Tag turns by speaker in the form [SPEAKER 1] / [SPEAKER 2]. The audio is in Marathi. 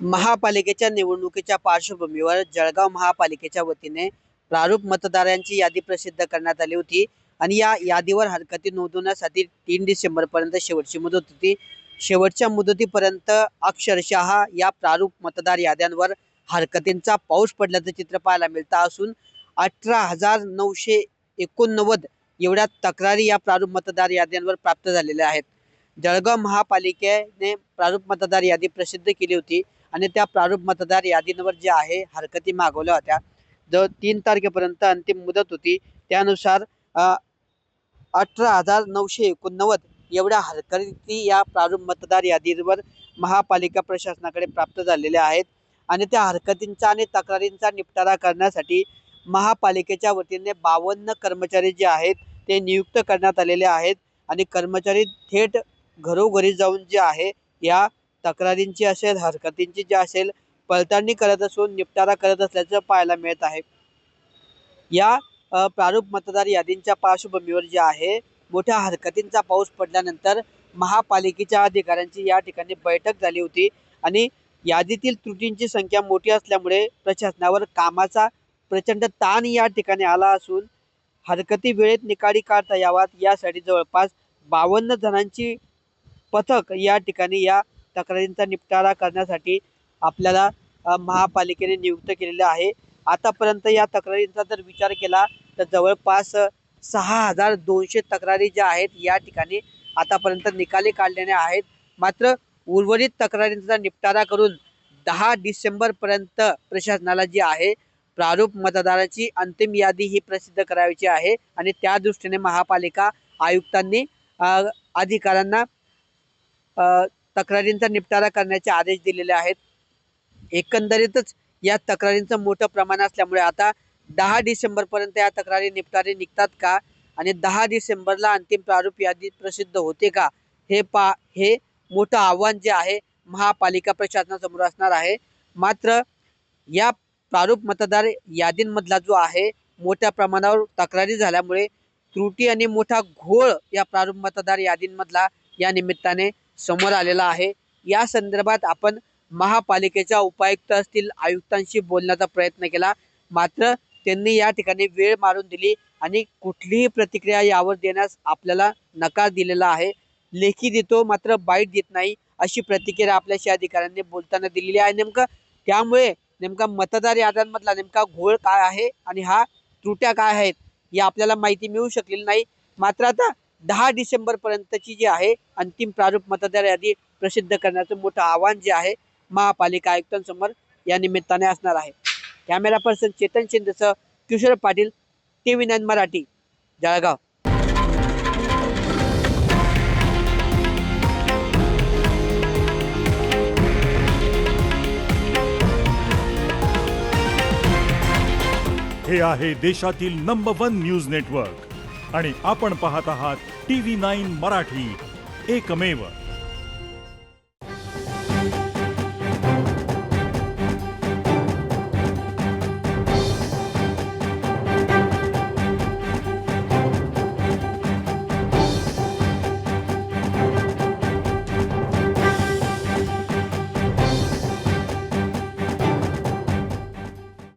[SPEAKER 1] महापालिकेच्या निवडणुकीच्या पार्श्वभूमीवर जळगाव महापालिकेच्या वतीने प्रारूप मतदारांची यादी प्रसिद्ध करण्यात आली होती आणि या यादीवर हरकती नोंदवण्यासाठी 3 डिसेंबरपर्यंत शेवटची मुदत होती। शेवटच्या मुदतीपर्यंत अक्षरशः या प्रारूप मतदार याद्यांवर हरकतींचा पाऊस पडल्याचं चित्र पाहायला मिळतं असून 18,989 एवढ्या तक्रारी या प्रारूप मतदार याद्यांवर प्राप्त झालेल्या आहेत। जळगाव महापालिकेने प्रारूप मतदार यादी प्रसिद्ध केली होती आणि त्या प्रारूप मतदार यादींवर जे आहे हरकती मागवल्या होत्या। जो 3 तारखेपर्यंत अंतिम मुदत होती त्यानुसार 18,989 एवढ्या हरकती या प्रारूप मतदार यादीवर महापालिका प्रशासनाकडे प्राप्त झालेल्या आहेत आणि त्या हरकतींचा आणि तक्रारींचा निपटारा करण्यासाठी महापालिकेच्या वतीने 52 कर्मचारी जे आहेत ते नियुक्त करण्यात आलेले आहेत आणि कर्मचारी थेट घरोघरी जाऊन जे आहे या तक्रारींची असेल हरकतींची जे असेल पडताळणी करत असून निपटारा करत असल्याचं पाहायला मिळत आहे। या प्रारूप मतदार यादींच्या पार्श्वभूमीवर जे आहे मोठ्या हरकतींचा पाऊस पडल्यानंतर महापालिकेच्या अधिकाऱ्यांची या ठिकाणी बैठक झाली होती आणि यादीतील त्रुटींची संख्या मोठी असल्यामुळे प्रशासनावर कामाचा प्रचंड ताण या ठिकाणी आला असून हरकती वेळेत निकाली काढता याव्यात यासाठी जवळपास 52 जणांची पथक या ठिकाणी या तक्रारींचा निपटारा करण्यासाठी आपल्याला महापालिकेने नियुक्त केलेले आहे। आतापर्यंत या तक्रारींचा जर विचार केला तर जवळपास 6,200 तक्रारी ज्या आहेत या ठिकाणी आतापर्यंत निकाली काढलेल्या आहेत। मात्र उर्वरित तक्रारींचा निपटारा करून 10 डिसेंबरपर्यंत प्रशासनाला जी आहे प्रारूप मतदाराची अंतिम यादी ही प्रसिद्ध करायची आहे आणि त्या दृष्टीने महापालिका आयुक्तांनी अधिकाऱ्यांना तक्रारींचा निपटारा करण्याचे आदेश दिलेले आहेत। एकंदरीतच या तक्रारींचं मोठं प्रमाण असल्यामुळे आता 10 डिसेंबरपर्यंत या तक्रारी निपटारे निघतात का आणि 10 डिसेंबरला अंतिम प्रारूप यादी प्रसिद्ध होते का हे मोठं आव्हान जे आहे महापालिका प्रशासनासमोर असणार आहे। मात्र या प्रारूप मतदार यादींमधला जो आहे मोठ्या प्रमाणावर तक्रारी झाल्यामुळे त्रुटी आणि मोठा घोळ या प्रारूप मतदार यादींमधला या निमित्ताने समोर आलेला आहे। या संदर्भात आपण महापालिकेच्या उपायुक्त असतील आयुक्तांशी बोलण्याचा प्रयत्न केला मात्र त्यांनी या ठिकाणी वेळ मारून दिली आणि कुठलीही प्रतिक्रिया यावर देण्यास आपल्याला नकार दिलेला आहे। लेखी देतो मात्र बाईट देत नाही अशी प्रतिक्रिया आपल्याशी अधिकाऱ्यांनी बोलताना दिलेली आहे। त्यामुळे नेमका मतदार याद्यांमधला नेमका घोळ काय आहे आणि हा त्रुट्या काय आहेत या आपल्याला माहिती मिळू शकलेली नाही। मात्र आता 10 डिसेंबरपर्यंतची जी आहे अंतिम प्रारूप मतदार यादी प्रसिद्ध करण्याचं मोठं आव्हान जे आहे महापालिका आयुक्तांसमोर या निमित्ताने असणार आहे। कॅमेरा पर्सन चेतन शिंदेसह किशोर पाटील, TV9 मराठी, जळगाव।
[SPEAKER 2] हे आहे देशातील नंबर 1 न्यूज नेटवर्क आणि आपण पाहत आहात TV9 मराठी, एकमेव।